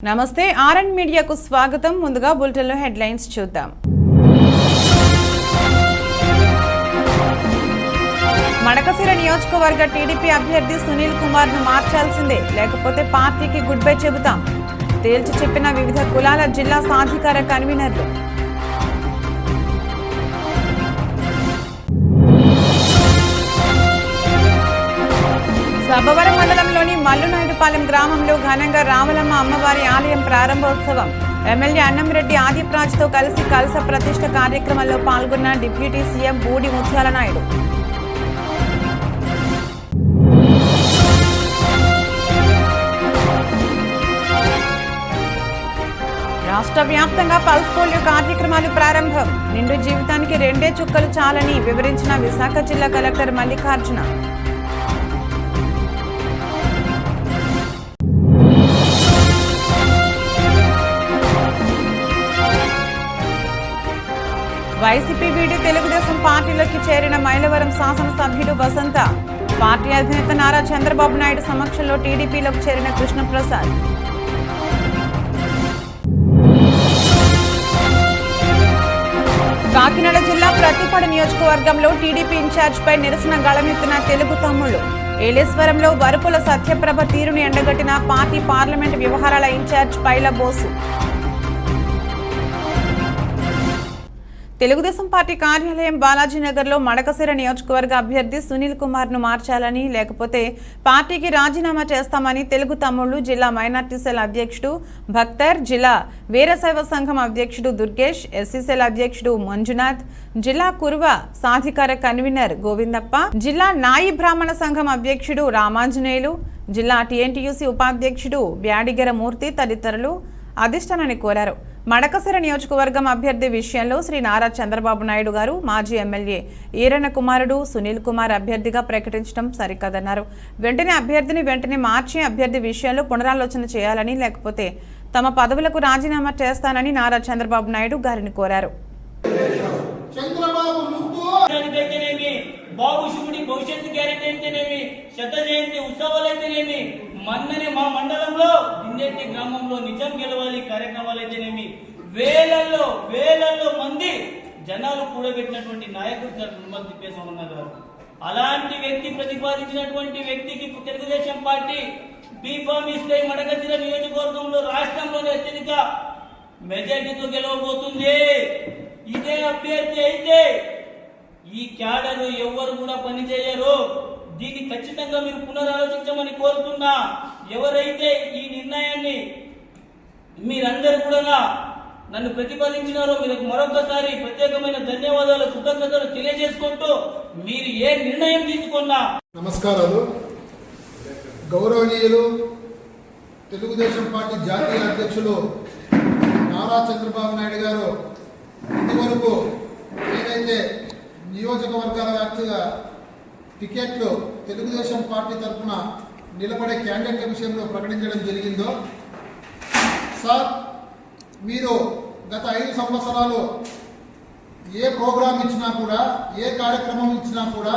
నమస్తే ఆర్ఎన్ మీడియాకు స్వాగతం. ముందుగా బులెటిన్లో హెడ్లైన్స్ చూద్దాం. మడకశిర నియోజకవర్గ టీడీపీ అభ్యర్థి సునీల్ కుమార్ ను మార్చాల్సిందే, లేకపోతే పార్టీకి గుడ్ బై చెబుతాం తేల్చి చెప్పిన వివిధ కులాల జిల్లా సాధికార కన్వీనర్లు. సబ్బవరం మండలంలోని మల్లునాయుడుపాలెం గ్రామంలో ఘనంగా రావలమ్మ అమ్మవారి ఆలయం ప్రారంభోత్సవం. ఎమ్మెల్యే అన్నంరెడ్డి ఆదిప్రాజ్తో కలిసి కలశ ప్రతిష్ఠ కార్యక్రమంలో పాల్గొన్న డిప్యూటీ సీఎం బూడి ముత్యాల నాయుడు. రాష్ట్ర వ్యాప్తంగా పల్స్ పోలియో కార్యక్రమాలు ప్రారంభం. నిండు జీవితానికి 2 చుక్కలు చాలని వివరించిన విశాఖ జిల్లా కలెక్టర్ మల్లికార్జున. వైసీపీ వీడి తెలుగుదేశం పార్టీలోకి చేరిన మైలవరం శాసనసభ్యుడు వసంత. పార్టీ అధినేత నారా చంద్రబాబు నాయుడు సమక్షంలో టీడీపీలోకి చేరిన కృష్ణప్రసాద్. కాకినాడ జిల్లా ప్రతిపాడు నియోజకవర్గంలో టీడీపీ ఇన్ఛార్జ్ పై నిరసన గళమెత్తిన తెలుగు తమ్ముళ్లు. ఏలేశ్వరంలో వరుపుల సత్యప్రభ తీరుని ఎండగట్టిన పార్టీ పార్లమెంట్ వ్యవహారాల ఇన్ఛార్జ్ పైల బోసు. తెలుగుదేశం పార్టీ కార్యాలయం బాలాజీనగర్లో మడకశిర నియోజకవర్గ అభ్యర్థి సునీల్ కుమార్ ను మార్చాలని, లేకపోతే పార్టీకి రాజీనామా చేస్తామని తెలుగు తమ్ముళ్లు జిల్లా మైనార్టీ సెల్ అధ్యక్షుడు భక్తర్, జిల్లా వీరశైవ సంఘం అధ్యక్షుడు దుర్గేష్, ఎస్సీ సెల్ అధ్యక్షుడు మంజునాథ్, జిల్లా కురువ సాధికార కన్వీనర్ గోవిందప్ప, జిల్లా నాయి బ్రాహ్మణ సంఘం అధ్యక్షుడు రామాంజనేయులు, జిల్లా టీఎన్టీయూసీ ఉపాధ్యక్షుడు బ్యాడిగెర మూర్తి తదితరులు అధిష్టానాన్ని కోరారు. మడకశిర నియోజకవర్గం అభ్యర్థి విషయంలో శ్రీ నారా చంద్రబాబు నాయుడు గారు మాజీ ఎమ్మెల్యే ఈరన్న కుమారుడు సునీల్ కుమార్ అభ్యర్థిగా ప్రకటించడం సరికాదన్నారు. వెంటనే మార్చి అభ్యర్థి విషయంలో పునరాలోచన చేయాలని, లేకపోతే తమ పదవులకు రాజీనామా చేస్తానని నారా చంద్రబాబు నాయుడు గారిని కోరారు. బాబు శివుడి భవిష్యత్తు గ్యారెంటీ అయితేనేమి, శత జయంతి ఉత్సవాలు అయితేనేమి, మొన్ననే మా మండలంలో దిండెట్టి గ్రామంలో నిజం గెలవాలి కార్యక్రమాలు అయితేనేమి, వేలల్లో మంది జనాలు కూడబెట్టినటువంటి నాయకుడు తిప్పేస్వామి గారు. అలాంటి వ్యక్తి ప్రతిపాదించినటువంటి వ్యక్తికి తెలుగుదేశం పార్టీ బీఫామ్ ఇస్తే మడకశిర నియోజకవర్గంలో రాష్ట్రంలోనే అత్యధిక మెజార్టీతో గెలవబోతుంది. ఇదే అభ్యర్థి అయితే ఈ క్యాడర్ ఎవరు కూడా పనిచేయరు. దీన్ని ఖచ్చితంగా మీరు పునరాలోచించమని కోరుతున్నా. ఎవరైతే ఈ నిర్ణయాన్ని మీరందరూ కూడా నన్ను ప్రతిపాదించినారో మీకు మరొకసారి ప్రత్యేకమైన ధన్యవాదాలు, కృతజ్ఞతలు తెలియజేసుకుంటూ మీరు ఏ నిర్ణయం తీసుకున్నా. నమస్కారాలు. గౌరవనీయులు తెలుగుదేశం పార్టీ జాతీయ అధ్యక్షులు నారా చంద్రబాబు నాయుడు గారు ఇంతవరకు ఏదైతే నియోజకవర్గాల వ్యాప్తిగా టికెట్లు తెలుగుదేశం పార్టీ తరఫున నిలబడే క్యాండిడేట్ల విషయంలో ప్రకటించడం జరిగిందో, సార్ మీరు గత 5 సంవత్సరాలు ఏ ప్రోగ్రాం ఇచ్చినా కూడా, ఏ కార్యక్రమం ఇచ్చినా కూడా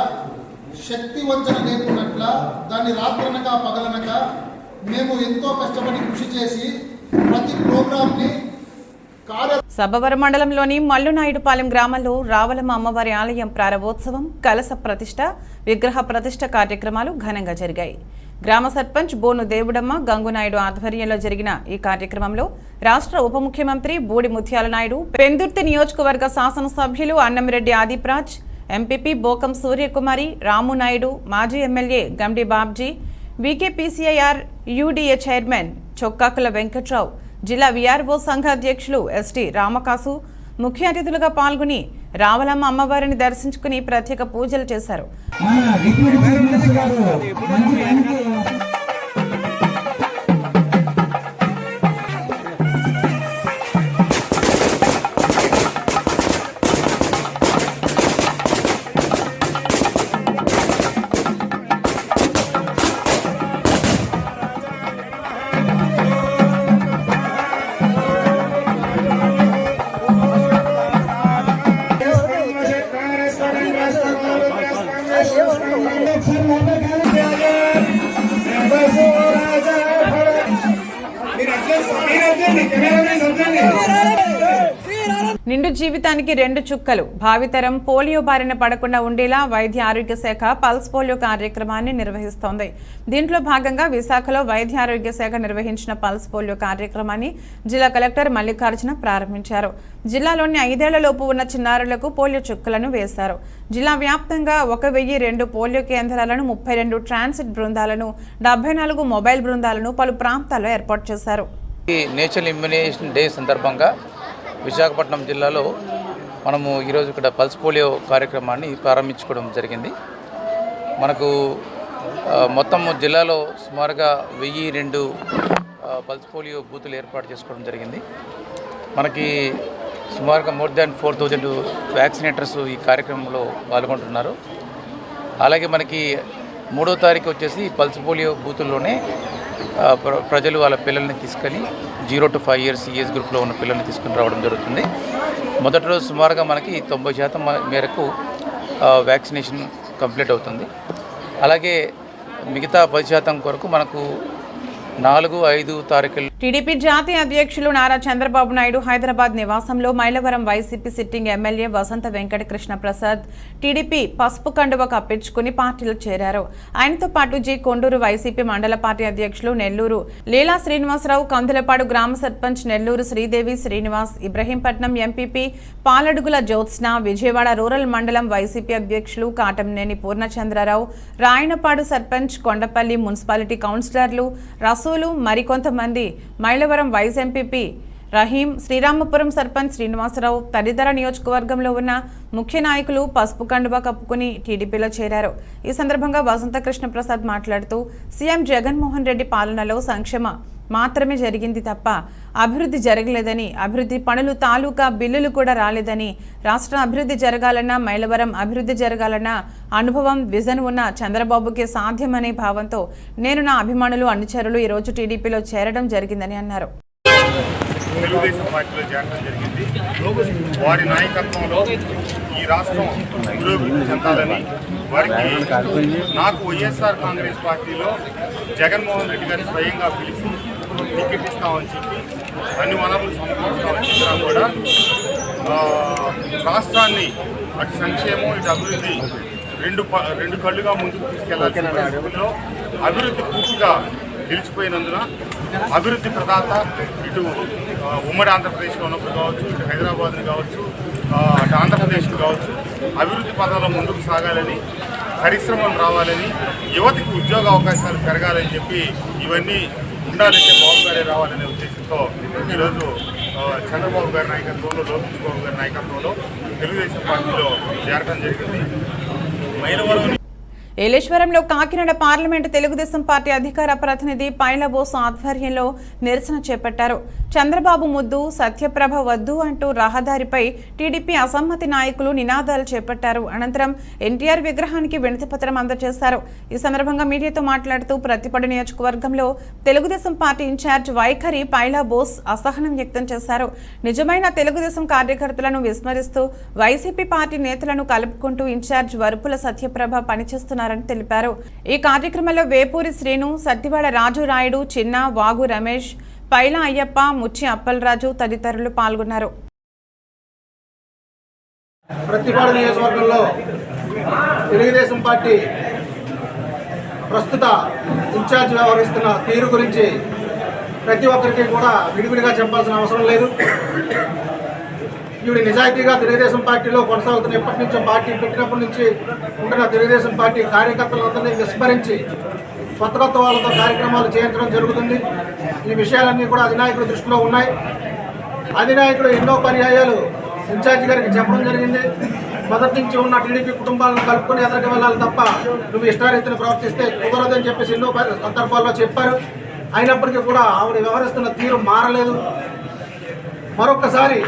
శక్తి వంచన లేకున్నట్ల దాన్ని రాత్రనక పగలనక మేము ఎంతో కష్టపడి కృషి చేసి ప్రతి ప్రోగ్రాంని సబ్బవరం మండలంలోని మల్లునాయుడుపాలెం గ్రామంలో రావలమ్మ అమ్మవారి ఆలయం ప్రారంభోత్సవం, కలశ ప్రతిష్ఠ, విగ్రహ ప్రతిష్ఠ కార్యక్రమాలు ఘనంగా జరిగాయి. గ్రామ సర్పంచ్ బోను దేవుడమ్మ గంగునాయుడు ఆధ్వర్యంలో జరిగిన ఈ కార్యక్రమంలో రాష్ట్ర ఉప ముఖ్యమంత్రి బూడి ముత్యాల నాయుడు, పెందుర్తి నియోజకవర్గ శాసనసభ్యులు అన్నంరెడ్డి ఆదిప్రాజ్, ఎంపీపీ బోకం సూర్యకుమారి, రామునాయుడు, మాజీ ఎమ్మెల్యే గండి బాబ్జీ, వీకేపీసీఐఆర్ యూడీఏ చైర్మన్ చొక్కాకుల వెంకట్రావు, జిల్లా వీఆర్ఓ సంఘ అధ్యక్షులు ఎస్టీ రామకాసు ముఖ్య అతిథులుగా పాల్గొని రావలమ్మ అమ్మవారిని దర్శించుకుని ప్రత్యేక పూజలు చేశారు. Sen నిండు జీవితానికి 2 చుక్కలు భావితరం పోలియో బారిన పడకుండా ఉండేలా వైద్య ఆరోగ్య శాఖ పల్స్ పోలియో కార్యక్రమాన్ని నిర్వహిస్తోంది. దీంట్లో భాగంగా విశాఖలో వైద్య ఆరోగ్య శాఖ నిర్వహించిన పల్స్ పోలియో కార్యక్రమాన్ని జిల్లా కలెక్టర్ మల్లికార్జున ప్రారంభించారు. జిల్లాలోని 5 ఏళ్లలోపు ఉన్న చిన్నారులకు పోలియో చుక్కలను వేశారు. జిల్లా వ్యాప్తంగా 1002 పోలియో కేంద్రాలను, 32 ట్రాన్సిట్ బృందాలను, 74 మొబైల్ బృందాలను పలు ప్రాంతాల్లో ఏర్పాటు చేశారు. నేషనల్ ఇమ్యునైజేషన్ డే సందర్భంగా విశాఖపట్నం జిల్లాలో మనము ఈరోజు ఇక్కడ పల్స్ పోలియో కార్యక్రమాన్ని ప్రారంభించుకోవడం జరిగింది. మనకు మొత్తం జిల్లాలో సుమారుగా 1002 పల్స్ పోలియో బూతులు ఏర్పాటు చేసుకోవడం జరిగింది. మనకి సుమారుగా మోర్ దాన్ 4000 వ్యాక్సినేటర్స్ ఈ కార్యక్రమంలో పాల్గొంటున్నారు. అలాగే మనకి 3వ తారీఖు వచ్చేసి పల్స్ పోలియో బూతుల్లోనే ప్రజలు వాళ్ళ పిల్లల్ని తీసుకొని 0 to 5 years ఏజ్ గ్రూప్లో ఉన్న పిల్లల్ని తీసుకుని రావడం జరుగుతుంది. మొదటి రోజు సుమారుగా మనకి 90% మేరకు వ్యాక్సినేషన్ కంప్లీట్ అవుతుంది. అలాగే మిగతా 10% కొరకు మనకు 4, 5 తారీఖులు. టీడీపీ జాతీయ అధ్యక్షులు నారా చంద్రబాబు నాయుడు హైదరాబాద్ నివాసంలో మైలవరం వైసీపీ సిట్టింగ్ ఎమ్మెల్యే వసంత వెంకట కృష్ణ ప్రసాద్ టీడీపీ పసుపు కండువ కప్పించుకుని పార్టీలో చేరారు. ఆయనతో పాటు జి కొండూరు వైసీపీ మండల పార్టీ అధ్యక్షులు నెల్లూరు లీలా శ్రీనివాసరావు, కందులపాడు గ్రామ సర్పంచ్ నెల్లూరు శ్రీదేవి శ్రీనివాస్, ఇబ్రహీంపట్నం ఎంపీపీ పాలడుగుల జ్యోత్స్న, విజయవాడ రూరల్ మండలం వైసీపీ అధ్యక్షులు కాటంనేని పూర్ణచంద్రరావు, రాయనపాడు సర్పంచ్, కొండపల్లి మున్సిపాలిటీ కౌన్సిలర్లు, రసూలు, మరికొంతమంది, మైలవరం వైస్ ఎంపీపీ రహీం, శ్రీరామపురం సర్పంచ్ శ్రీనివాసరావు తదితర నియోజకవర్గంలో ఉన్న ముఖ్య నాయకులు పసుపు కండువా కప్పుకుని టీడీపీలో చేరారు. ఈ సందర్భంగా వసంత కృష్ణ ప్రసాద్ మాట్లాడుతూ సీఎం జగన్మోహన్ రెడ్డి పాలనలో సంక్షేమ మాత్రమే జరిగింది తప్ప అభివృద్ధి జరగలేదని, అభివృద్ధి పనులు తాలూకా బిల్లులు కూడా రాలేదని, రాష్ట్ర అభివృద్ధి జరగాలన్నా, మైలవరం అభివృద్ధి జరగాలన్నా అనుభవం, విజన్ ఉన్న చంద్రబాబుకే సాధ్యమనే భావంతో నేను, నా అభిమానులు, అనుచరులు ఈరోజు టీడీపీలో చేరడం జరిగిందని అన్నారు. తెలుగుదేశం పార్టీలో చేరడం జరిగింది. వారి నాయకత్వంలో ఈ రాష్ట్రం పురోభివృద్ధి చెందాలని, వారికి నాకు వైఎస్ఆర్ కాంగ్రెస్ పార్టీలో జగన్మోహన్ రెడ్డి గారిని స్వయంగా పిలిచి టికెట్ ఇస్తామని చెప్పి అన్ని వనరులు సమకూరుస్తామని చెప్పినా కూడా రాష్ట్రాన్ని అటు సంక్షేమం, ఇటు అభివృద్ధి రెండు కళ్ళుగా ముందుకు తీసుకెళ్లాల్సిన పరిస్థితుల్లో అభివృద్ధి పూర్తిగా నిలిచిపోయినందున అభివృద్ధి ప్రదాత ఇటు ఉమ్మడి ఆంధ్రప్రదేశ్లో ఉన్నప్పుడు కావచ్చు, ఇటు హైదరాబాద్ని కావచ్చు, అటు ఆంధ్రప్రదేశ్లో కావచ్చు, అభివృద్ధి పథంలో ముందుకు సాగాలని, పరిశ్రమలు రావాలని, యువతకి ఉద్యోగ అవకాశాలు పెరగాలని చెప్పి ఇవన్నీ ఉండాలంటే బాబు గారే రావాలనే ఉద్దేశంతో ఈరోజు చంద్రబాబు గారి నాయకత్వంలో, లోకేష్ బాబు గారి నాయకత్వంలో తెలుగుదేశం పార్టీలో చేరడం జరిగింది. మైలవరం ఏలేశ్వరంలో కాకినాడ పార్లమెంటు తెలుగుదేశం పార్టీ అధికార ప్రతినిధి పైలబోసు ఆధ్వర్యంలో నిరసన చేపట్టారు. చంద్రబాబు ముద్దు, సత్యప్రభ వద్దు అంటూ రహదారిపై టీడీపీ అసమ్మతి నాయకులు నినాదాలు చేపట్టారు. అనంతరం ఎన్టీఆర్ విగ్రహానికి వినతిపత్రం అందజేశారు. ఈ సందర్భంగా మీడియాతో మాట్లాడుతూ ప్రతిపడు నియోజకవర్గంలో తెలుగుదేశం పార్టీ ఇన్ఛార్జ్ వైఖరి పైలబోస్ అసహనం వ్యక్తం చేశారు. నిజమైన తెలుగుదేశం కార్యకర్తలను విస్మరిస్తూ వైసీపీ పార్టీ నేతలను కలుపుకుంటూ ఇన్ఛార్జ్ వరుపుల సత్యప్రభ పనిచేస్తున్నారు తెలిపారు. ఈ కార్యక్రమంలో వేపూరి శ్రీను, సత్తివాడ రాజు రాయుడు, చిన్న, వాగు రమేష్, పైల అయ్యప్ప, ముచ్చి అప్పలరాజు తదితరులు పాల్గొన్నారు. ప్రతిపాడు నియోజకవర్గంలో తెలుగుదేశం పార్టీ ప్రస్తుత ఇన్ఛార్జ్ వ్యవహరిస్తున్న తీరు గురించి ప్రతి ఒక్కరికి కూడా విడివిడిగా చెప్పాల్సిన అవసరం లేదు. ఈవిడ నిజాయితీగా తెలుగుదేశం పార్టీలో కొనసాగుతున్న ఎప్పటి నుంచో పార్టీ పెట్టినప్పటి నుంచి ఉంటున్న తెలుగుదేశం పార్టీ కార్యకర్తలందరినీ విస్మరించి కొత్త వాళ్ళతో కార్యక్రమాలు చేయించడం జరుగుతుంది. ఈ విషయాలన్నీ కూడా అధినాయకుడి దృష్టిలో ఉన్నాయి. అధినాయకుడు ఎన్నో పర్యాయాలు ఇన్ఛార్జి గారికి చెప్పడం జరిగింది. మొదటి నుంచి ఉన్న టీడీపీ కుటుంబాలను కలుపుకొని ఎదరికి వెళ్ళాలి తప్ప నువ్వు ఇష్టారీతిని ప్రవర్తిస్తే కుదరదని చెప్పేసి ఎన్నో సందర్భాల్లో చెప్పారు. అయినప్పటికీ కూడా ఆవిడ వ్యవహరిస్తున్న తీరు మారలేదు. మరొకసారి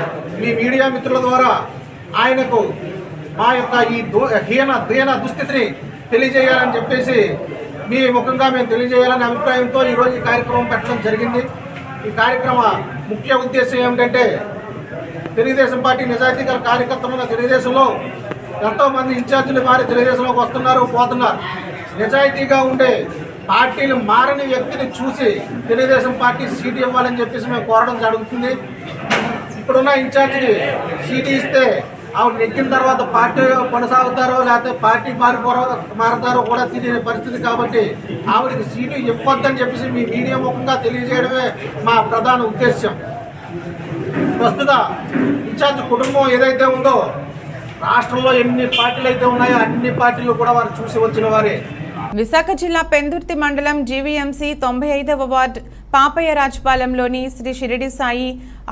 మీ మీడియా మిత్రుల ద్వారా ఆయనకు మా యొక్క ఈ హీన దుస్థితిని తెలియజేయాలని చెప్పేసి మీ ముఖంగా మేము తెలియజేయాలనే అభిప్రాయంతో ఈరోజు ఈ కార్యక్రమం పెట్టడం జరిగింది. ఈ కార్యక్రమ ముఖ్య ఉద్దేశం ఏమిటంటే తెలుగుదేశం పార్టీ నిజాయితీ గల కార్యకర్తలు తెలుగుదేశంలో ఎంతోమంది ఇన్ఛార్జీలు మారి తెలుగుదేశంలోకి వస్తున్నారు, పోతున్నారు. నిజాయితీగా ఉండే పార్టీలు మారని వ్యక్తిని చూసి తెలుగుదేశం పార్టీ సీటు ఇవ్వాలని చెప్పేసి మేము కోరడం జరుగుతుంది. ఇప్పుడున్న ఇన్ఛార్జికి సీటు ఇస్తే ఆవిడ నెగ్గిన తర్వాత పార్టీ కొనసాగుతారో లేకపోతే పార్టీ మారుతారో కూడా తెలియని పరిస్థితి కాబట్టి ఆవిడకి సీటు ఇవ్వద్దని చెప్పేసి మీ మీడియా ముఖంగా తెలియజేయడమే మా ప్రధాన ఉద్దేశ్యం. ప్రస్తుత ఇన్ఛార్జ్ కుటుంబం ఏదైతే ఉందో రాష్ట్రంలో ఎన్ని పార్టీలు అయితే ఉన్నాయో అన్ని పార్టీలు కూడా వారు చూసి వచ్చిన వారే. విశాఖ జిల్లా పెందుర్తి మండలం జీవీఎంసీ 95వ వార్డు పాపయ్య రాజపాలెంలోని Shri Shirdi Sai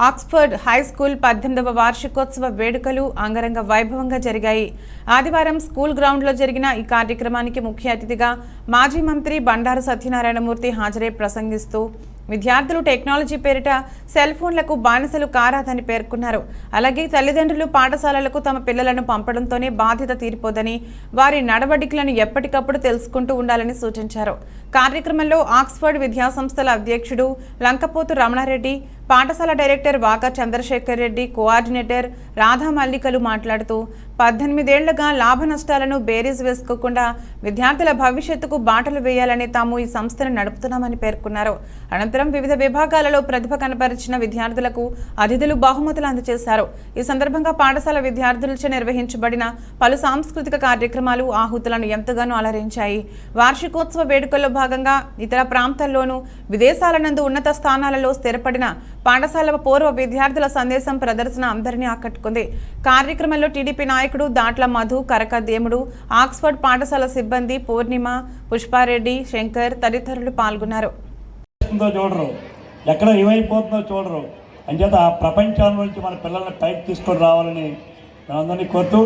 Oxford high school 18వ వార్షికోత్సవ వేడుకలు అంగరంగ వైభవంగా జరిగాయి. ఆదివారం స్కూల్ గ్రౌండ్లో జరిగిన ఈ కార్యక్రమానికి ముఖ్య అతిథిగా మాజీ మంత్రి బండారు సత్యనారాయణమూర్తి హాజరై ప్రసంగిస్తూ విద్యార్థులు టెక్నాలజీ పేరిట సెల్ ఫోన్లకు బానిసలు కారాదని పేర్కొన్నారు. అలాగే తల్లిదండ్రులు పాఠశాలలకు తమ పిల్లలను పంపడంతోనే బాధ్యత తీరిపోదని, వారి నడవడికలను ఎప్పటికప్పుడు తెలుసుకుంటూ ఉండాలని సూచించారు. కార్యక్రమంలో ఆక్స్ఫర్డ్ విద్యాసంస్థల అధ్యక్షుడు లంకపోతు రమణారెడ్డి, పాఠశాల డైరెక్టర్ వాకా చంద్రశేఖర్ రెడ్డి, కోఆర్డినేటర్ రాధా మల్లికలు మాట్లాడుతూ 18 ఏళ్లుగా లాభ నష్టాలను బేరీజ్ వేసుకోకుండా విద్యార్థుల భవిష్యత్తుకు బాటలు వేయాలని తాము ఈ సంస్థను నడుపుతున్నామని పేర్కొన్నారు. అనంతరం వివిధ విభాగాలలో ప్రతిభ కనపరిచిన విద్యార్థులకు అతిథులు బహుమతులు అందజేశారు. ఈ సందర్భంగా పాఠశాల విద్యార్థులచే నిర్వహించబడిన పలు సాంస్కృతిక కార్యక్రమాలు ఆహుతులను ఎంతగానో అలరించాయి. వార్షికోత్సవ వేడుకల్లో భాగంగా ఇతర ప్రాంతాల్లోనూ విదేశాల నందు ఉన్నత స్థానాలలో స్థిరపడిన పాఠశాల పూర్వ విద్యార్థుల సందేశం ప్రదర్శన అందరినీ ఆకట్టుకుంది. కార్యక్రమంలో టీడీపీ నాయకుడు దాట్ల మధు, కరక దేముడు, ఆక్స్ఫర్డ్ పాఠశాల సిబ్బంది పూర్ణిమ, పుష్పారెడ్డి, శంకర్ తదితరులు పాల్గొన్నారు. చూడరు, ఎక్కడ ఏమైపోతుందో చూడరు. అంచేత ఆ ప్రపంచం నుంచి మన పిల్లల్ని పైకి తీసుకొని రావాలని మనందరినీ కోరుతూ,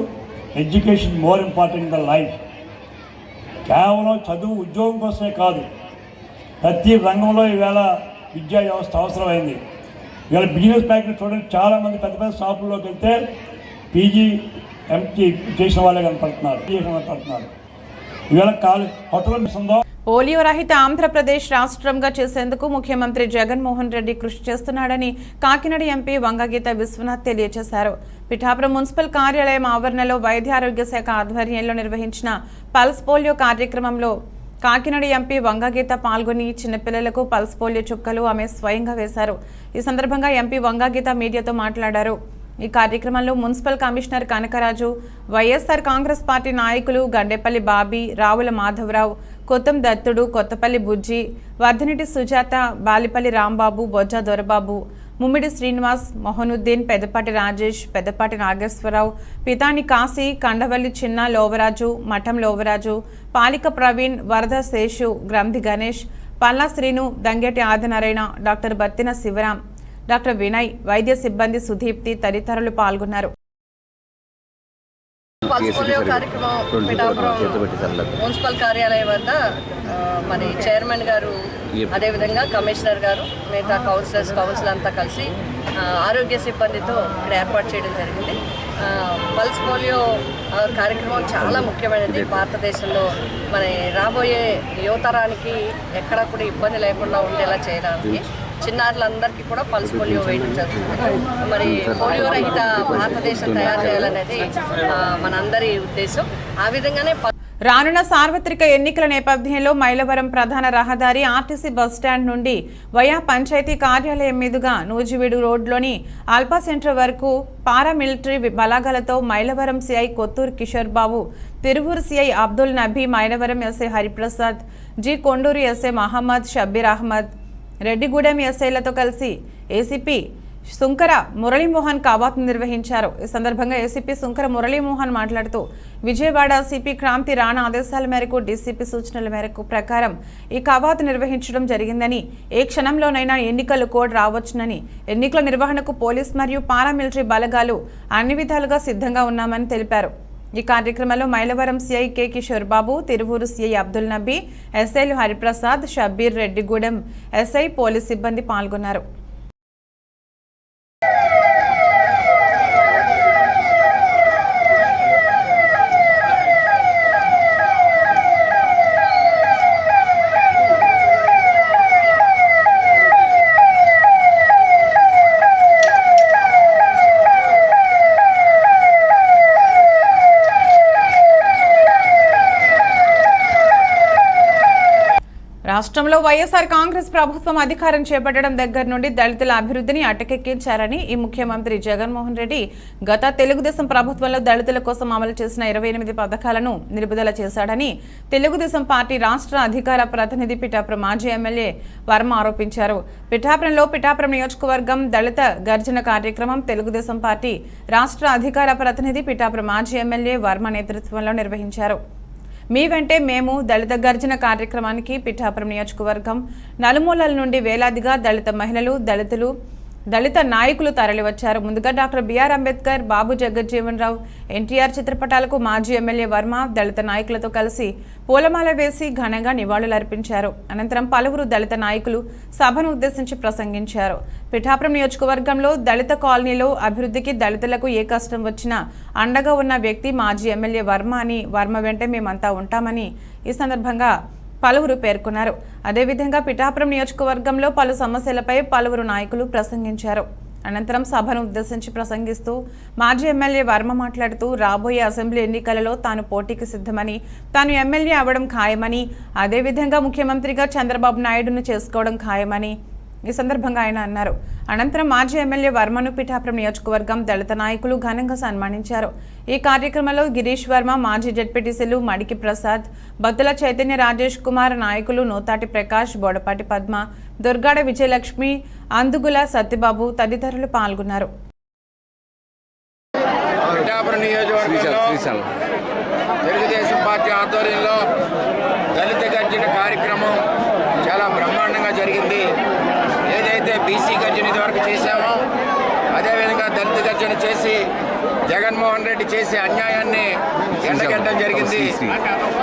education more important the life. కేవలం చదువు ఉద్యోగం కోసమే కాదు, ప్రతి రంగంలో ఈవేళ విద్యా వ్యవస్థ అవసరమైంది. ఇవాళ బిజినెస్ బ్యాక్గ్రౌండ్ చూడండి, చాలామంది పెద్ద పెద్ద షాపుల్లోకి వెళ్తే పీజీ ఎంటీ చేసిన వాళ్ళే కనపడుతున్నారు. ఇవాళ హోటల్ మిషన్లో పోలియో రహిత ఆంధ్రప్రదేశ్ రాష్ట్రంగా చేసేందుకు ముఖ్యమంత్రి జగన్మోహన్ రెడ్డి కృషి చేస్తున్నాడని కాకినాడ ఎంపీ వంగగీత విశ్వనాథ్ తెలియజేశారు. పిఠాపురం మున్సిపల్ కార్యాలయం ఆవరణలో వైద్య ఆరోగ్య శాఖ ఆధ్వర్యంలో నిర్వహించిన పల్స్ పోలియో కార్యక్రమంలో కాకినాడ ఎంపీ వంగగీత పాల్గొని చిన్నపిల్లలకు పల్స్ పోలియో చుక్కలు ఆమె స్వయంగా వేశారు. ఈ సందర్భంగా ఎంపీ వంగగీత మీడియాతో మాట్లాడారు. ఈ కార్యక్రమంలో municipal commissioner Kanakaraju, YSR Congress party నాయకులు గండేపల్లి బాబీ, రావుల మాధవరావు, కొత్తం దత్తుడు, కొత్తపల్లి బుజ్జి, వర్ధనిటి సుజాత, బాలిపల్లి రాంబాబు, బొజ్జ దొరబాబు, ముమ్మిడి శ్రీనివాస్, మొహనుద్దీన్, పెద్దపాటి రాజేష్, పెద్దపాటి నాగేశ్వరరావు, పితాని కాశీ, కండవల్లి చిన్న లోవరాజు, మఠం లోవరాజు, పాలిక ప్రవీణ్, వరద శేషు, గ్రంథి గణేష్, పల్లా శ్రీను, దంగేటి ఆదినారాయణ, డాక్టర్ బత్తిన శివరాం, డాక్టర్ వినయ్, వైద్య సిబ్బంది సుదీప్తి తదితరులు పాల్గొన్నారు. పల్స్ పోలియో కార్యక్రమం పిఠాపురం మున్సిపల్ కార్యాలయం వద్ద మరి చైర్మన్ గారు, అదేవిధంగా కమిషనర్ గారు, మిగతా కౌన్సిలర్ అంతా కలిసి ఆరోగ్య సిబ్బందితో ఇక్కడ ఏర్పాటు చేయడం జరిగింది. పల్స్ పోలియో కార్యక్రమం చాలా ముఖ్యమైనది. భారతదేశంలో మరి రాబోయే యువతరానికి ఎక్కడ కూడా ఇబ్బంది లేకుండా ఉండేలా చేయడానికి చిన్నారులందరికీ కూడా పల్స్ పోలియో వేయడం జరుగుతుంది. మరి పోలియో రహిత భారతదేశం తయారు చేయాలనేది మనందరి ఉద్దేశం. ఆ విధంగానే రానున్న సార్వత్రిక ఎన్నికల నేపథ్యంలో మైలవరం ప్రధాన రహదారి ఆర్టీసీ బస్టాండ్ నుండి వయా పంచాయతీ కార్యాలయం మీదుగా నూజివీడు రోడ్లోని ఆల్పా సెంటర్ వరకు పారామిలిటరీ బలాగాలతో Mylavaram CI Kothuru Kishore Babu, Tiruvuru CI Abdul Nabi, Mylavaram SI Hariprasad, G Konduru SI Mohammed Shabbir Ahmed, Reddigudem ఎస్ఐలతో కలిసి ఏసీపీ సుంకర మురళీమోహన్ కవాత్ నిర్వహించారు. ఈ సందర్భంగా ఏసీపీ సుంకర మురళీమోహన్ మాట్లాడుతూ, విజయవాడ సిపి క్రాంతి రాణా ఆదేశాల మేరకు డీసీపీ సూచనల మేరకు ప్రకారం ఈ కవాత్ నిర్వహించడం జరిగిందని, ఏ క్షణంలోనైనా ఎన్నికల కోడ్ రావచ్చునని, ఎన్నికల నిర్వహణకు పోలీస్ మరియు పారామిలిటరీ బలగాలు అన్ని విధాలుగా సిద్ధంగా ఉన్నామని తెలిపారు. ఈ కార్యక్రమంలో Mylavaram CI K Kishore Babu, Tiruvuru CI Abdul Nabi, ఎస్ఐలు హరిప్రసాద్, షబ్బీర్, రెడ్డిగూడెం ఎస్ఐ, పోలీస్ సిబ్బంది పాల్గొన్నారు. రాష్ట్రంలో వైఎస్ఆర్ కాంగ్రెస్ ప్రభుత్వం అధికారం చేపట్టడం దగ్గర నుండి దళితుల అభివృద్ధిని అటకెక్కించారని ఈ ముఖ్యమంత్రి జగన్మోహన్ రెడ్డి గత తెలుగుదేశం ప్రభుత్వంలో దళితుల కోసం అమలు చేసిన 28 పథకాలను నిలుపుదల చేశాడని తెలుగుదేశం పార్టీ రాష్ట్ర అధికార ప్రతినిధి పిఠాపురం మాజీ ఎమ్మెల్యే వర్మ ఆరోపించారు. పిఠాపురం నియోజకవర్గం దళిత గర్జన కార్యక్రమం తెలుగుదేశం పార్టీ రాష్ట్ర అధికార ప్రతినిధి పిఠాపురం మాజీ ఎమ్మెల్యే వర్మ నేతృత్వంలో నిర్వహించారు. మీ వెంటే మేము దళిత గర్జన కార్యక్రమానికి పిఠాపురం నియోజకవర్గం నలుమూలల నుండి వేలాదిగా దళిత మహిళలు, దళిత నాయకులు తరలివచ్చారు. ముందుగా డాక్టర్ బిఆర్ అంబేద్కర్, బాబు జగజ్జీవన్ రావు, ఎన్టీఆర్ చిత్రపటాలకు మాజీ ఎమ్మెల్యే వర్మ దళిత నాయకులతో కలిసి పూలమాల వేసి ఘనంగా నివాళులర్పించారు. అనంతరం పలువురు దళిత నాయకులు సభను ఉద్దేశించి ప్రసంగించారు. పిఠాపురం నియోజకవర్గంలో దళిత కాలనీలో అభివృద్ధికి దళితులకు ఏ కష్టం వచ్చినా అండగా ఉన్న వ్యక్తి మాజీ ఎమ్మెల్యే వర్మ అని, వర్మ వెంటే మేమంతా ఉంటామని ఈ సందర్భంగా పలువురు పేర్కొన్నారు. అదేవిధంగా పిఠాపురం నియోజకవర్గంలో పలు సమస్యలపై పలువురు నాయకులు ప్రసంగించారు. అనంతరం సభను ఉద్దేశించి ప్రసంగిస్తూ మాజీ ఎమ్మెల్యే వర్మ మాట్లాడుతూ రాబోయే అసెంబ్లీ ఎన్నికలలో తాను పోటీకి సిద్ధమని, తాను ఎమ్మెల్యే అవ్వడం ఖాయమని, అదేవిధంగా ముఖ్యమంత్రిగా చంద్రబాబు నాయుడును చేసుకోవడం ఖాయమని ఈ సందర్భంగా ఆయన అన్నారు. అనంతరం మాజీ ఎమ్మెల్యే వర్మను పిఠాపురం నియోజకవర్గం దళిత నాయకులు ఘనంగా సన్మానించారు. ఈ కార్యక్రమంలో గిరీష్ వర్మ, మాజీ జడ్పీటీసీలు మడికి ప్రసాద్, బత్తుల చైతన్య, రాజేష్ కుమార్, నాయకులు నోతాటి ప్రకాష్, బోడపాటి పద్మ, దుర్గాడ విజయలక్ష్మి, అందుగుల సత్యబాబు తదితరులు పాల్గొన్నారు. తెలుగుదేశం పార్టీ ఆధ్వర్యంలో దళిత గర్జన కార్యక్రమం చాలా బ్రహ్మాండంగా జరిగింది. ఏదైతే బీసీ గర్జన ఇదివరకు చేశామో అదేవిధంగా దళిత గర్జన చేసి జగన్మోహన్ రెడ్డి చేసే అన్యాయాన్ని ఎండగట్టడం జరిగింది.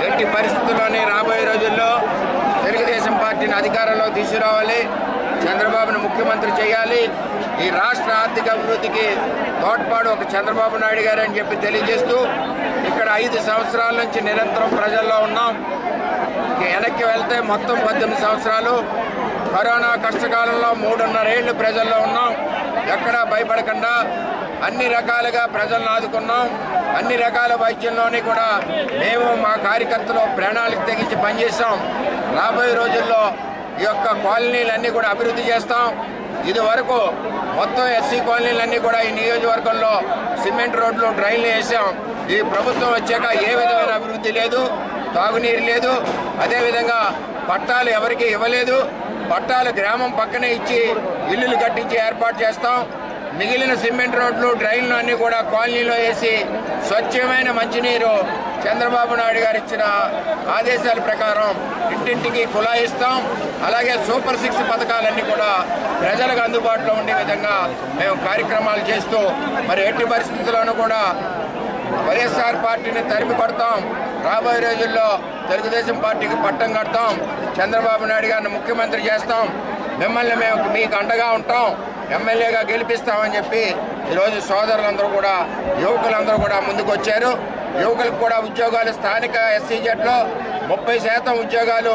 ఎట్టి పరిస్థితుల్లోనే రాబోయే రోజుల్లో తెలుగుదేశం పార్టీని అధికారంలో తీసుకురావాలి, చంద్రబాబును ముఖ్యమంత్రి చేయాలి, ఈ రాష్ట్ర ఆర్థిక అభివృద్ధికి తోడ్పాటు ఒక చంద్రబాబు నాయుడు గారు అని చెప్పి తెలియజేస్తూ ఇక్కడ 5 సంవత్సరాల నుంచి నిరంతరం ప్రజల్లో ఉన్నాం. వెనక్కి వెళ్తే మొత్తం 18 సంవత్సరాలు కరోనా కష్టకాలంలో 3.5 ఏళ్ళు ప్రజల్లో ఉన్నాం. ఎక్కడా భయపడకుండా అన్ని రకాలుగా ప్రజలను ఆదుకున్నాం. అన్ని రకాల వైద్యంలోని కూడా మేము మా కార్యకర్తలు ప్రాణాలకు తెగించి పనిచేస్తాం. రాబోయే రోజుల్లో ఈ యొక్క కాలనీలన్నీ కూడా అభివృద్ధి చేస్తాం. ఇది వరకు మొత్తం ఎస్సీ కాలనీలన్నీ కూడా ఈ నియోజకవర్గంలో సిమెంట్ రోడ్లు, డ్రైన్లు వేసాం. ఈ ప్రభుత్వం వచ్చాక ఏ విధమైన అభివృద్ధి లేదు, తాగునీరు లేదు, అదేవిధంగా పట్టాలు ఎవరికి ఇవ్వలేదు. పట్టాలు గ్రామం పక్కనే ఇచ్చి ఇల్లులు కట్టించి ఏర్పాటు చేస్తాం. మిగిలిన సిమెంట్ రోడ్లు, డ్రైన్లు అన్నీ కూడా కాలనీలో వేసి స్వచ్ఛమైన మంచినీరు చంద్రబాబు నాయుడు గారు ఇచ్చిన ఆదేశాల ప్రకారం ఇంటింటికి కుళాయిస్తాం. అలాగే సూపర్ 6 పథకాలన్నీ కూడా ప్రజలకు అందుబాటులో ఉండే విధంగా మేము కార్యక్రమాలు చేస్తూ మరి ఎట్టి పరిస్థితుల్లోనూ కూడా వైఎస్ఆర్ పార్టీని తరిమి కొడతాం. రాబోయే రోజుల్లో తెలుగుదేశం పార్టీకి పట్టం కడతాం. చంద్రబాబు నాయుడు గారిని ముఖ్యమంత్రి చేస్తాం. మిమ్మల్ని మేము మీకు అండగా ఉంటాం, ఎమ్మెల్యేగా గెలిపిస్తామని చెప్పి ఈరోజు సోదరులందరూ కూడా, యువకులందరూ కూడా ముందుకు వచ్చారు. యువకులకు కూడా ఉద్యోగాలు స్థానిక ఎస్సీజెడ్లో 30% ఉద్యోగాలు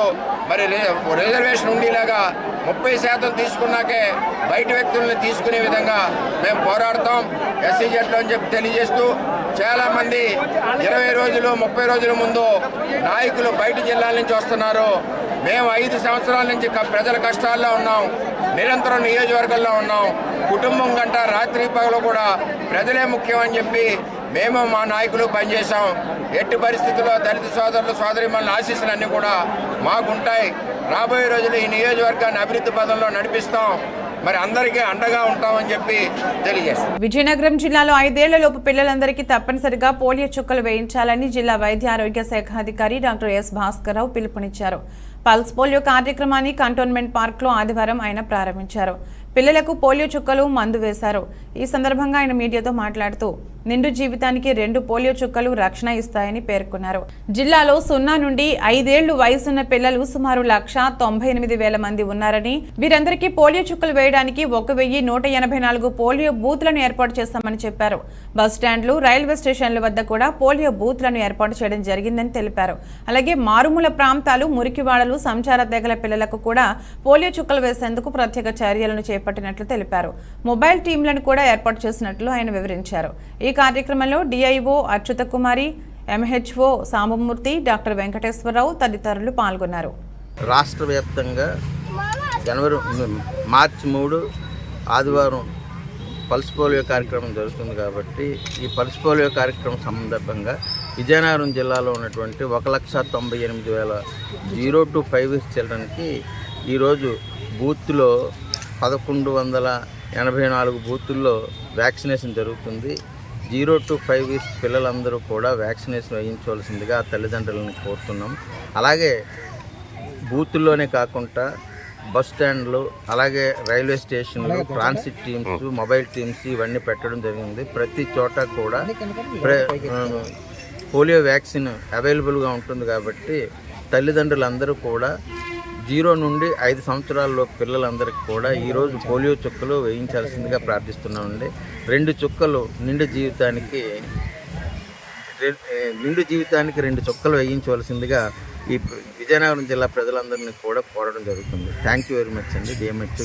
మరి రిజర్వేషన్ ఉండేలాగా 30% తీసుకున్నాకే బయట వ్యక్తుల్ని తీసుకునే విధంగా మేము పోరాడతాం ఎస్సీజెడ్లో అని చెప్పి తెలియజేస్తూ, చాలామంది 20 రోజులు 30 రోజుల ముందు నాయకులు బయట జిల్లాల నుంచి వస్తున్నారు. మేము 5 సంవత్సరాల నుంచి ప్రజల కష్టాల్లో ఉన్నాం, నిరంతరం నియోజకవర్గంలో ఉన్నాం. కుటుంబం గంట రాత్రి పగలు కూడా ప్రజలే ముఖ్యం అని చెప్పి మేము మా నాయకులు పనిచేశాం. ఎట్టి పరిస్థితుల్లో దళిత సోదరులు సోదరిమణుల ఆశీస్సులన్నీ కూడా మాకుంటాయి. రాబోయే రోజులు ఈ నియోజకవర్గాన్ని అభివృద్ధి పదంలో నడిపిస్తాం, మరి అందరికీ అండగా ఉంటామని చెప్పి తెలియజేస్తాం. విజయనగరం జిల్లాలో 5 ఏళ్లలోపు పిల్లలందరికీ తప్పనిసరిగా పోలియో చుక్కలు వేయించాలని జిల్లా వైద్య ఆరోగ్య శాఖ అధికారి డాక్టర్ ఎస్ భాస్కర్ రావు పిలుపునిచ్చారు. పల్స్ పోలియో కార్యక్రమాన్ని కంటోన్మెంట్ పార్క్లో ఆదివారం ఆయన ప్రారంభించారు. పిల్లలకు పోలియో చుక్కలు, మందు వేశారు. ఈ సందర్భంగా ఆయన మీడియాతో మాట్లాడుతూ నిండు జీవితానికి 2 పోలియో చుక్కలు రక్షణ ఇస్తాయని పేర్కొన్నారు. జిల్లాలో 0 నుండి 5 ఏళ్లు వయసున్న పిల్లలు సుమారు 1,98,000 మంది ఉన్నారని, వీరందరికీ పోలియో చుక్కలు వేయడానికి 1,184 పోలియో బూత్లను ఏర్పాటు చేస్తామని చెప్పారు. బస్టాండ్లు, రైల్వే స్టేషన్ల వద్ద కూడా పోలియో బూత్లను ఏర్పాటు చేయడం జరిగిందని తెలిపారు. అలాగే మారుమూల ప్రాంతాలు, మురికివాడలు, సంచార తెగల పిల్లలకు కూడా పోలియో చుక్కలు వేసేందుకు ప్రత్యేక చర్యలను చేపట్టినట్లు తెలిపారు. మొబైల్ టీంలను కూడా ఏర్పాటు చేసినట్లు ఆయన వివరించారు. ఈ కార్యక్రమంలో డిఐఓ అచ్యుత కుమారి, ఎంహెచ్ఓ సాంబమూర్తి, డాక్టర్ వెంకటేశ్వరరావు తదితరులు పాల్గొన్నారు. రాష్ట్ర వ్యాప్తంగా మార్చి 3 ఆదివారం పల్స్ పోలియో కార్యక్రమం జరుగుతుంది కాబట్టి ఈ పల్స్ పోలియో కార్యక్రమం సందర్భంగా విజయనగరం జిల్లాలో ఉన్నటువంటి 1,98,000 0 to 5 years చిల్డ్రన్కి ఈరోజు బూత్లో 1184 బూతుల్లో వ్యాక్సినేషన్ జరుగుతుంది. 0 to 5 years పిల్లలందరూ కూడా వ్యాక్సినేషన్ వేయించవలసిందిగా తల్లిదండ్రులను కోరుతున్నాం. అలాగే బూతుల్లోనే కాకుండా బస్ స్టాండ్లు, అలాగే రైల్వే స్టేషన్లు, ట్రాన్సిట్ టీమ్స్, మొబైల్ టీమ్స్ ఇవన్నీ పెట్టడం జరిగింది. ప్రతి చోట కూడా పోలియో వ్యాక్సిన్ అవైలబుల్గా ఉంటుంది కాబట్టి తల్లిదండ్రులందరూ కూడా 0 నుండి 5 సంవత్సరాల్లో పిల్లలందరికీ కూడా ఈరోజు పోలియో చుక్కలు వేయించాల్సిందిగా ప్రార్థిస్తున్నామండి. 2 చుక్కలు నిండు జీవితానికి 2 చుక్కలు వేయించవలసిందిగా ఈ విజయనగరం జిల్లా ప్రజలందరినీ కూడా కోరడం జరుగుతుంది. థ్యాంక్ యూ వెరీ మచ్ అండి. డిఎంహెచ్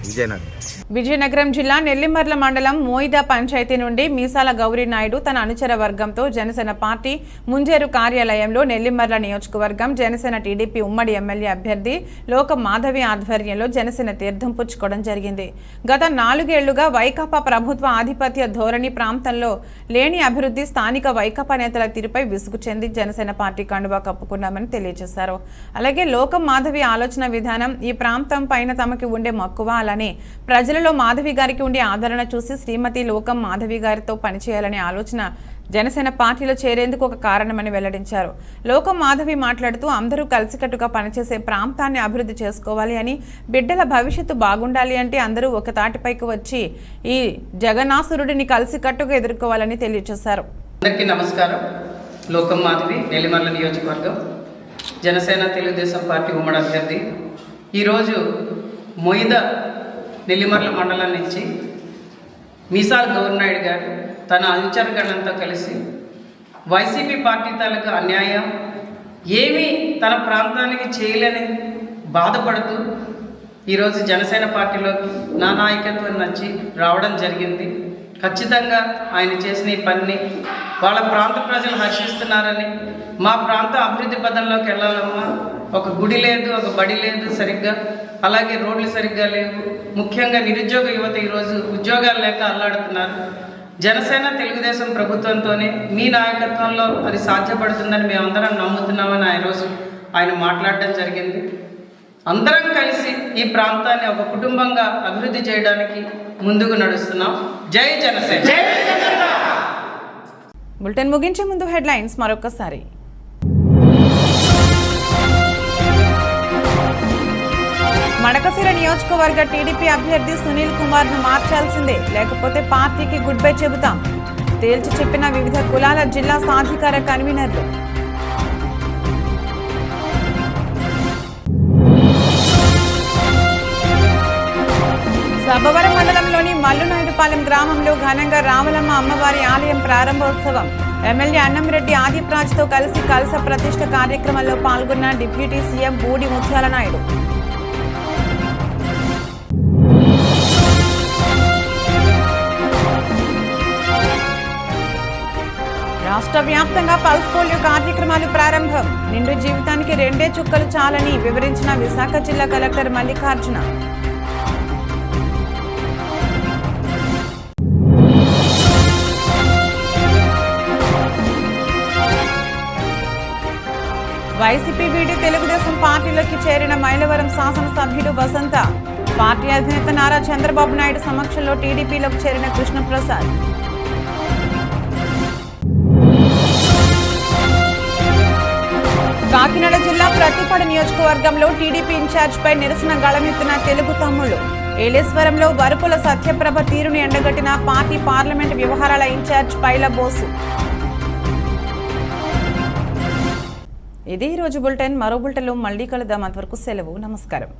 విజయనగరం. విజయనగరం జిల్లా నెల్లిమర్ల మండలం మోయిదా పంచాయతీ నుండి మీసాల గౌరీ నాయుడు తన అనుచర వర్గంతో జనసేన పార్టీ ముంజేరు కార్యాలయంలో నెల్లిమర్ల నియోజకవర్గం జనసేన టీడీపీ ఉమ్మడి ఎమ్మెల్యే అభ్యర్థి లోక మాధవి ఆధ్వర్యంలో జనసేన తీర్థం పుచ్చుకోవడం జరిగింది. గత 4 ఏళ్లుగా వైకాపా ప్రభుత్వ ఆధిపత్య ధోరణి ప్రాంతంలో లేని అభివృద్ధి, స్థానిక వైకాపా నేతల తీరుపై విసుగు చెంది జనసేన పార్టీ కండువా కప్పుకున్నామని తెలియజేశారు. అలాగే లోక మాధవి ఆలోచన విధానం, ఈ ప్రాంతం పైన తమకి ఉండే మక్కువ, అలానే ప్రజలలో మాధవి గారికి ఉండే ఆదరణ చూసి శ్రీమతి లోకం మాధవి గారితో పనిచేయాలనే ఆలోచన జనసేన పార్టీలో చేరేందుకు ఒక కారణమని వెల్లడించారు. లోకం మాధవి మాట్లాడుతూ అందరూ కలిసికట్టుగా పనిచేసే ప్రాంతాన్ని అభివృద్ధి చేసుకోవాలి అని, బిడ్డల భవిష్యత్తు బాగుండాలి అంటే అందరూ ఒక తాటిపైకి వచ్చి ఈ జగన్నాసురుడిని కలిసికట్టుగా ఎదుర్కోవాలని తెలియజేశారు. అందరికీ నమస్కారం. లోకం మాధవి, నెల్లిమర్ల నియోజకవర్గం జనసేన తెలుగుదేశం పార్టీ ఉమ్మడి అభ్యర్థి. ఈరోజు మొయిద నెల్లిమర్ల మండలం నుంచి మీసాల గౌరనాయుడు గారు తన అనుచరగణంతో కలిసి వైసీపీ పార్టీ తాలూకు అన్యాయం ఏమీ తన ప్రాంతానికి చేయలేని బాధపడుతూ ఈరోజు జనసేన పార్టీలోకి నా నాయకత్వం నచ్చి రావడం జరిగింది. ఖచ్చితంగా ఆయన చేసిన ఈ పనిని వాళ్ళ ప్రాంత ప్రజలు హర్షిస్తున్నారని, మా ప్రాంత అభివృద్ధి పథంలోకి వెళ్ళాలమ్మా, ఒక గుడి లేదు, ఒక బడి లేదు సరిగ్గా, అలాగే రోడ్లు సరిగ్గా లేవు, ముఖ్యంగా నిరుద్యోగ యువత ఈరోజు ఉద్యోగాలు లేక అల్లాడుతున్నారు. జనసేన తెలుగుదేశం ప్రభుత్వంతోనే మీ నాయకత్వంలో అది సాధ్యపడుతుందని మేమందరం నమ్ముతున్నామని ఆయన మాట్లాడడం జరిగింది. అందరం కలిసి ఈ ప్రాంతాన్ని ఒక కుటుంబంగా అభివృద్ధి చేయడానికి ముందుకు నడుస్తున్నాం. జై జనసేన. బులెటిన్ ముగించే ముందు హెడ్లైన్స్ మరొకసారి. మడకశిర నియోజకవర్గ టీడీపీ అభ్యర్థి సునీల్ కుమార్ ను మార్చాల్సిందే, లేకపోతే పార్టీకి గుడ్ బై చెబుతాం, తేల్చి చెప్పిన వివిధ కులాల జిల్లా సాధికార కన్వీనర్లు. సభవరం మండలంలోని మల్లునాయుడుపాలెం గ్రామంలో ఘనంగా రామలమ్మ అమ్మవారి ఆలయం ప్రారంభోత్సవం. ఎమ్మెల్యే అన్నంరెడ్డి ఆదిప్రాజ్తో కలిసి కలశ ప్రతిష్ఠ కార్యక్రమంలో పాల్గొన్న డిప్యూటీ సీఎం బూడి ముత్యాల నాయుడు. రాష్ట్ర వ్యాప్తంగా పల్స్ పోలియో కార్యక్రమాలు ప్రారంభం. నిండు జీవితానికి 2 చుక్కలు చాలని వివరించిన విశాఖ జిల్లా కలెక్టర్ మల్లికార్జున. వైసీపీ వీడి తెలుగుదేశం పార్టీలోకి చేరిన మైలవరం శాసనసభ్యుడు వసంత. పార్టీ అధినేత నారా చంద్రబాబు నాయుడు సమక్షంలో టీడీపీలోకి చేరిన కృష్ణప్రసాద్. కాకినాడ జిల్లా ప్రతిపాడు నియోజకవర్గంలో టీడీపీ ఇన్ఛార్జిపై నిరసన గళమెత్తిన తెలుగు తమ్ముళ్లు. ఏలేశ్వరంలో వరపుల సత్యప్రభ తీరును ఎండగట్టిన పార్టీ పార్లమెంట్ వ్యవహారాల ఇన్ఛార్జ్ పైల బోసు. ఇది ఈరోజు బులెటిన్. మరో బులెటిన్లో మళ్ళీ కలుద్దాం. అంతవరకు సెలవు. నమస్కారం.